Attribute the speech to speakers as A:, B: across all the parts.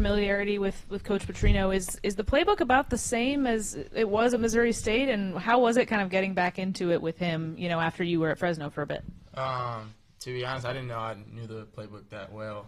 A: familiarity with Coach Petrino. Is the playbook about the same as it was at Missouri State, and how was it kind of getting back into it with him, after you were at Fresno for a bit?
B: To be honest, I didn't know I knew the playbook that well.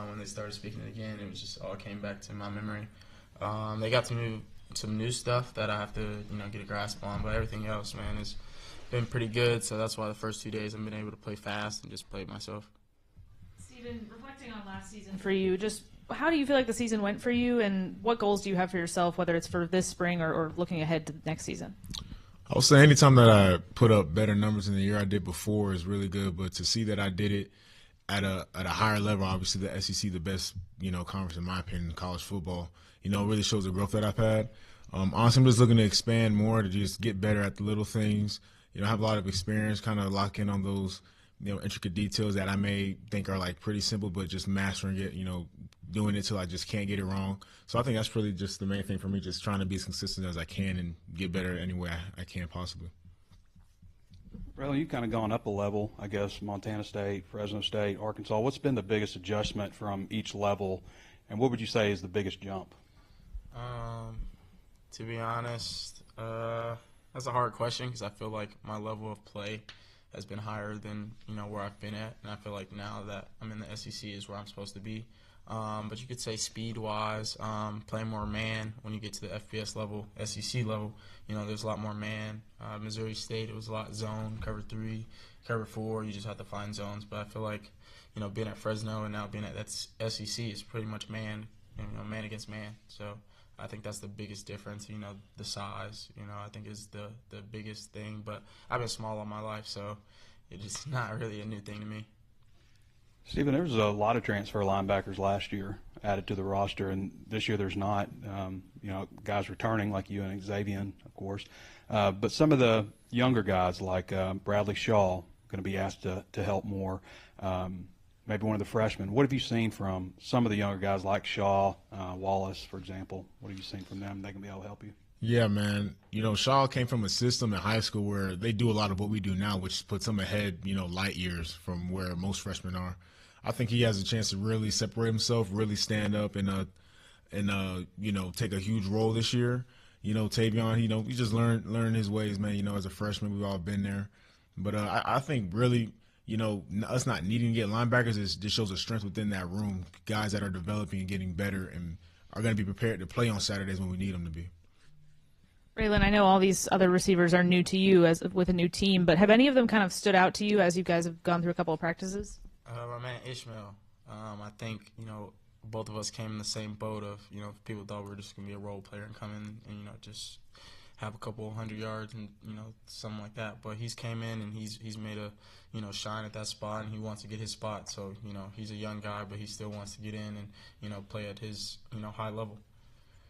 B: When they started speaking it again, it was just all came back to my memory. They got some new stuff that I have to get a grasp on, but everything else, man, has been pretty good. So that's why the first 2 days I've been able to play fast and just play myself.
A: Steven, reflecting on last season for you, just how do you feel like the season went for you, and what goals do you have for yourself, whether it's for this spring or looking ahead to next season?
C: I would say anytime that I put up better numbers than the year I did before is really good, but to see that I did it at a higher level, obviously the SEC, the best conference in my opinion in college football, it really shows the growth that I've had. Honestly, I'm just looking to expand more, to just get better at the little things. I have a lot of experience, kind of lock in on those intricate details that I may think are like pretty simple, but just mastering it, doing it till I just can't get it wrong. So I think that's really just the main thing for me, just trying to be as consistent as I can and get better any way I can possibly.
D: Raylen, you've kind of gone up a level, I guess, Montana State, Fresno State, Arkansas. What's been the biggest adjustment from each level, and what would you say is the biggest jump?
B: To be honest, that's a hard question because I feel like my level of play has been higher than where I've been at, and I feel like now that I'm in the SEC is where I'm supposed to be. But you could say speed-wise, playing more man when you get to the FBS level, SEC level, there's a lot more man. Missouri State, it was a lot zone, cover 3, cover 4. You just have to find zones. But I feel like, being at Fresno and now being at that SEC is pretty much man, man against man. So I think that's the biggest difference. The size, I think is the biggest thing. But I've been small all my life, so it's not really a new thing to me.
D: Steven, there was a lot of transfer linebackers last year added to the roster, and this year there's not. Guys returning like you and Xavier, of course. But some of the younger guys like Bradley Shaw going to be asked to help more. Maybe one of the freshmen. What have you seen from some of the younger guys like Shaw, Wallace, for example? What have you seen from them? They can be able to help you.
C: Yeah, man. Shaw came from a system in high school where they do a lot of what we do now, which puts them ahead, light years from where most freshmen are. I think he has a chance to really separate himself, really stand up and take a huge role this year. Tavion, he just learn his ways, man. As a freshman, we've all been there. But I think really, us not needing to get linebackers just shows a strength within that room. Guys that are developing and getting better and are going to be prepared to play on Saturdays when we need them to be.
A: Raylen, I know all these other receivers are new to you with a new team, but have any of them kind of stood out to you as you guys have gone through a couple of practices?
B: My man Ishmael, I think, both of us came in the same boat of, people thought we were just going to be a role player and come in and, just have a couple 100 yards and, something like that. But he's came in and he's made a, shine at that spot, and he wants to get his spot. So, he's a young guy, but he still wants to get in and, play at his, high level.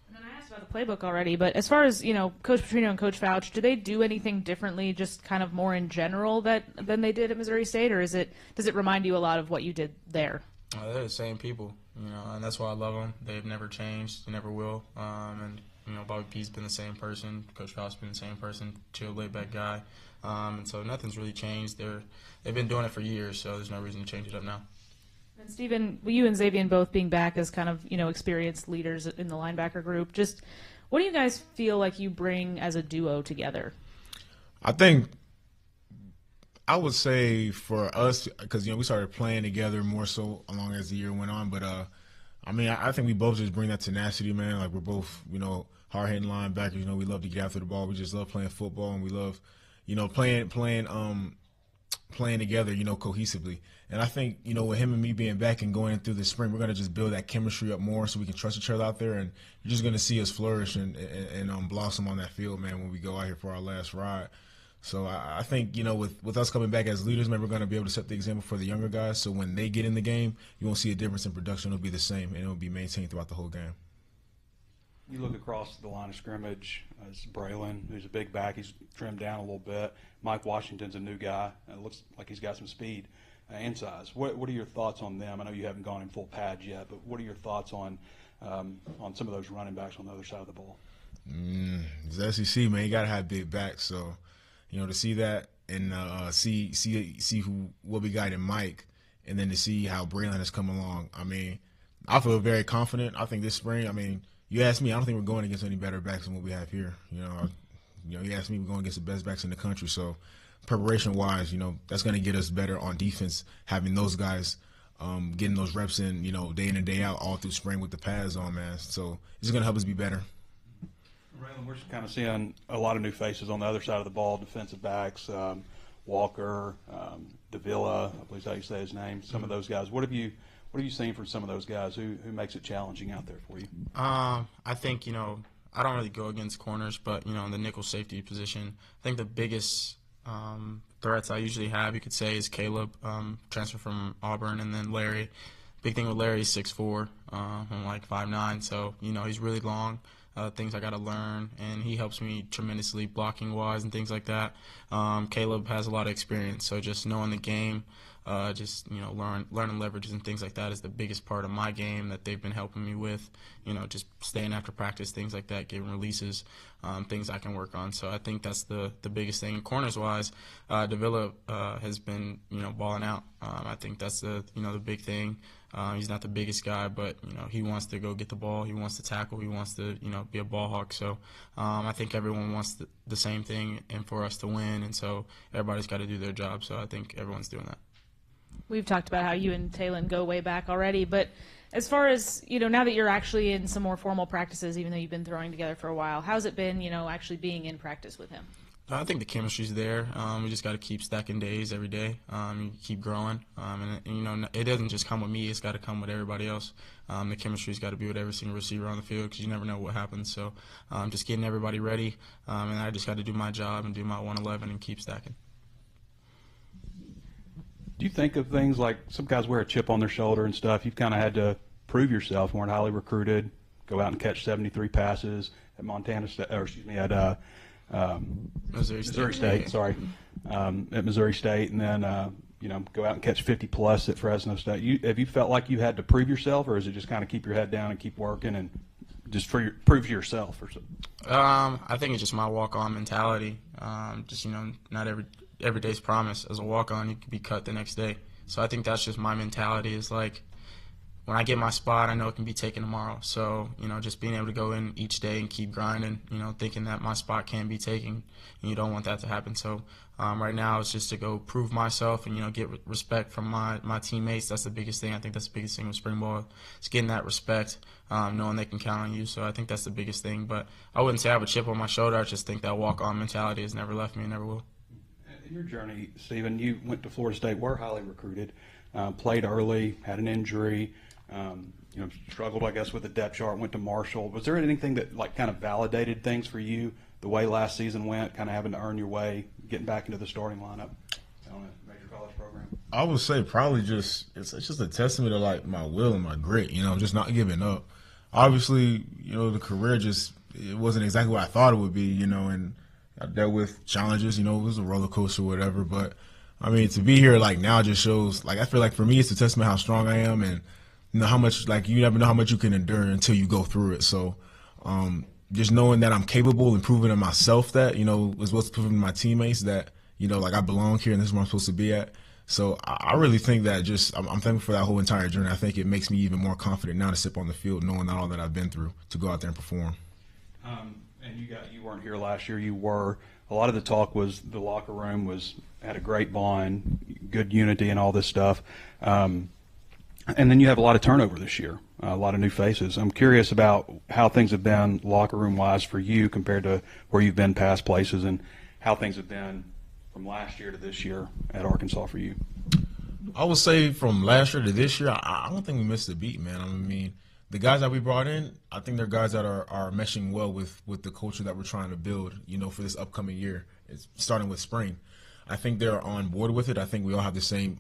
A: And then I asked about the playbook already, but as far as, Coach Petrino and Coach Fouch, do they do anything differently, just kind of more in general than they did at Missouri State, or does it remind you a lot of what you did there?
B: They're the same people, and that's why I love them. They've never changed, they never will. And Bobby P's been the same person, Coach Fouch's been the same person, chill, laid-back guy. And so nothing's really changed. They've been doing it for years, so there's no reason to change it up now.
A: And Steven, you and Xavier both being back as kind of, experienced leaders in the linebacker group, just what do you guys feel like you bring as a duo together?
C: I think I would say for us, because, we started playing together more so along as the year went on, but, I think we both just bring that tenacity, man. Like, we're both, hard-hitting linebackers. We love to get after the ball. We just love playing football, and we love, playing together, cohesively. And I think, with him and me being back and going through the spring, we're going to just build that chemistry up more so we can trust each other out there. And you're just going to see us flourish and blossom on that field, man, when we go out here for our last ride. So I think, with us coming back as leaders, man, we're going to be able to set the example for the younger guys. So when they get in the game, you won't see a difference in production. It'll be the same, and it'll be maintained throughout the whole game.
D: You look across the line of scrimmage, it's Raylen, who's a big back. He's trimmed down a little bit. Mike Washington's a new guy. It looks like he's got some speed and size. What are your thoughts on them? I know you haven't gone in full pads yet, but what are your thoughts on some of those running backs on the other side of the ball?
C: It's the SEC, man. You got to have big backs. So, to see that and see what we got in Mike, and then to see how Raylen has come along, I feel very confident. I think this spring, I mean, you ask me, I don't think we're going against any better backs than what we have here. You ask me, we're going against the best backs in the country. So preparation-wise, that's going to get us better on defense, having those guys getting those reps in, day in and day out all through spring with the pads on, man. So it's going to help us be better.
D: Raylen, we're kind of seeing a lot of new faces on the other side of the ball, defensive backs, Walker, Davila, I believe is how you say his name, some of those guys. What have you seen from some of those guys? Who makes it challenging out there for you?
B: I think, I don't really go against corners, but, in the nickel safety position, I think the biggest threats I usually have, you could say, is Caleb, transfer from Auburn, and then Larry. Big thing with Larry is 6'4", I'm like 5'9", so, he's really long. Things I got to learn, and he helps me tremendously blocking-wise and things like that. Caleb has a lot of experience, so just knowing the game, learning leverages and things like that is the biggest part of my game that they've been helping me with. Just staying after practice, things like that, giving releases, things I can work on. So I think that's the biggest thing. Corners-wise, Davila has been, balling out. I think that's the big thing. He's not the biggest guy, but, he wants to go get the ball. He wants to tackle. He wants to, be a ball hawk. So I think everyone wants the same thing and for us to win, and so everybody's got to do their job. So I think everyone's doing that.
A: We've talked about how you and Taylon go way back already, but as far as, now that you're actually in some more formal practices, even though you've been throwing together for a while, how's it been, actually being in practice with him?
B: I think the chemistry's there. We just got to keep stacking days every day. You keep growing, and it doesn't just come with me. It's got to come with everybody else. The chemistry's got to be with every single receiver on the field because you never know what happens. So just getting everybody ready, and I just got to do my job and do my 111 and keep stacking.
D: Do you think of things like some guys wear a chip on their shoulder and stuff? You've kind of had to prove yourself. Weren't highly recruited. Go out and catch 73 passes at Montana State, or excuse me, at Missouri State. Sorry, at Missouri State, and then go out and catch 50 plus at Fresno State. Have you felt like you had to prove yourself, or is it just kind of keep your head down and keep working and just prove to yourself or something?
B: I think it's just my walk-on mentality. Not every day's promise. As a walk-on, you could be cut the next day. So I think that's just my mentality. Is like when I get my spot, I know it can be taken tomorrow. So just being able to go in each day and keep grinding. Thinking that my spot can be taken, and you don't want that to happen. So right now it's just to go prove myself and get respect from my teammates. That's the biggest thing. I think that's the biggest thing with spring ball. It's getting that respect, knowing they can count on you. So I think that's the biggest thing. But I wouldn't say I have a chip on my shoulder. I just think that walk-on mentality has never left me and never will.
D: In your journey, Stephen, you went to Florida State, were highly recruited, played early, had an injury, struggled, I guess, with the depth chart, went to Marshall. Was there anything that kind of validated things for you the way last season went, kind of having to earn your way, getting back into the starting lineup on a major college program?
C: I would say probably it's just a testament to my will and my grit, just not giving up. Obviously, the career it wasn't exactly what I thought it would be, and I dealt with challenges, it was a roller coaster or whatever. But, I mean, to be here, now just shows, I feel like for me it's a testament how strong I am and, how much, you never know how much you can endure until you go through it. So, just knowing that I'm capable and proving to myself that, is what's proving to my teammates that, I belong here and this is where I'm supposed to be at. So, I really think that I'm thankful for that whole entire journey. I think it makes me even more confident now to step on the field knowing all that I've been through to go out there and perform.
D: And you weren't here last year. You were. A lot of the talk was the locker room had a great bond, good unity, and all this stuff. And then you have a lot of turnover this year, a lot of new faces. I'm curious about how things have been locker room wise for you compared to where you've been past places, and how things have been from last year to this year at Arkansas for you.
C: I would say from last year to this year, I don't think we missed a beat, man. I mean, the guys that we brought in, I think they're guys that are meshing well with the culture that we're trying to build, for this upcoming year. It's starting with spring. I think they're on board with it. I think we all have the same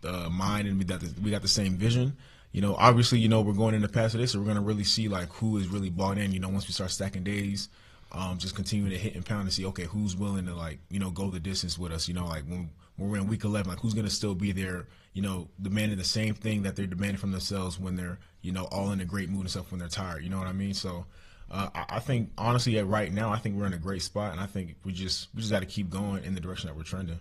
C: mind, and we got the same vision. Obviously, we're going into past this, so we're going to really see who is really bought in. Once we start stacking days, just continuing to hit and pound and see, okay, who's willing to go the distance with us. When we're in week 11, who's going to still be there, demanding the same thing that they're demanding from themselves when they're, all in a great mood and stuff when they're tired. You know what I mean? So I think, honestly, right now, I think we're in a great spot, and I think we just got to keep going in the direction that we're trending.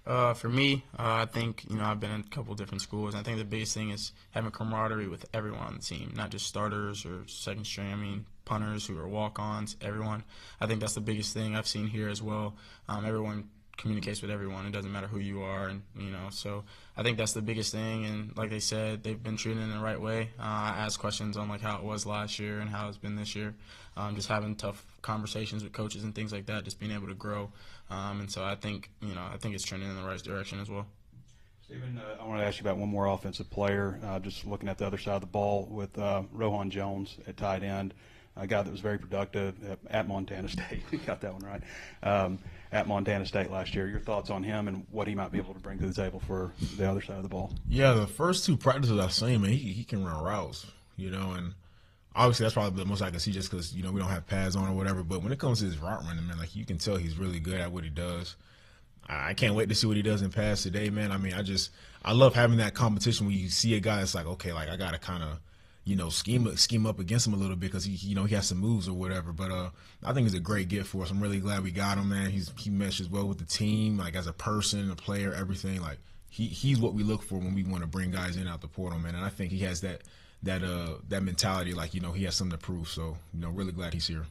B: For me, I think, I've been in a couple different schools. I think the biggest thing is having camaraderie with everyone on the team, not just starters or second string. I mean, punters who are walk-ons, everyone. I think that's the biggest thing I've seen here as well. Everyone communicates with everyone. It doesn't matter who you are, and so I think that's the biggest thing. And like they said, they've been treated in the right way. I asked questions on like how it was last year and how it's been this year. Just having tough conversations with coaches and things like that, just being able to grow. And so I think it's trending in the right direction as well.
D: Stephen, I want to ask you about one more offensive player. Just looking at the other side of the ball with Rohan Jones at tight end, a guy that was very productive at Montana State. You got that one right. At Montana State last year. Your thoughts on him and what he might be able to bring to the table for the other side of the ball?
C: Yeah, the first two practices I've seen, man, he can run routes, and obviously that's probably the most I can see just because, we don't have pads on or whatever. But when it comes to his route running, man, like you can tell he's really good at what he does. I can't wait to see what he does in pass today, man. I mean, I love having that competition when you see a guy that's like, okay, like I got to kind of, scheme up against him a little bit because he has some moves or whatever. But I think he's a great gift for us. I'm really glad we got him, man. He meshes well with the team, like as a person, a player, everything. Like he's what we look for when we want to bring guys in out the portal, man. And I think he has that mentality, like he has something to prove. So really glad he's here.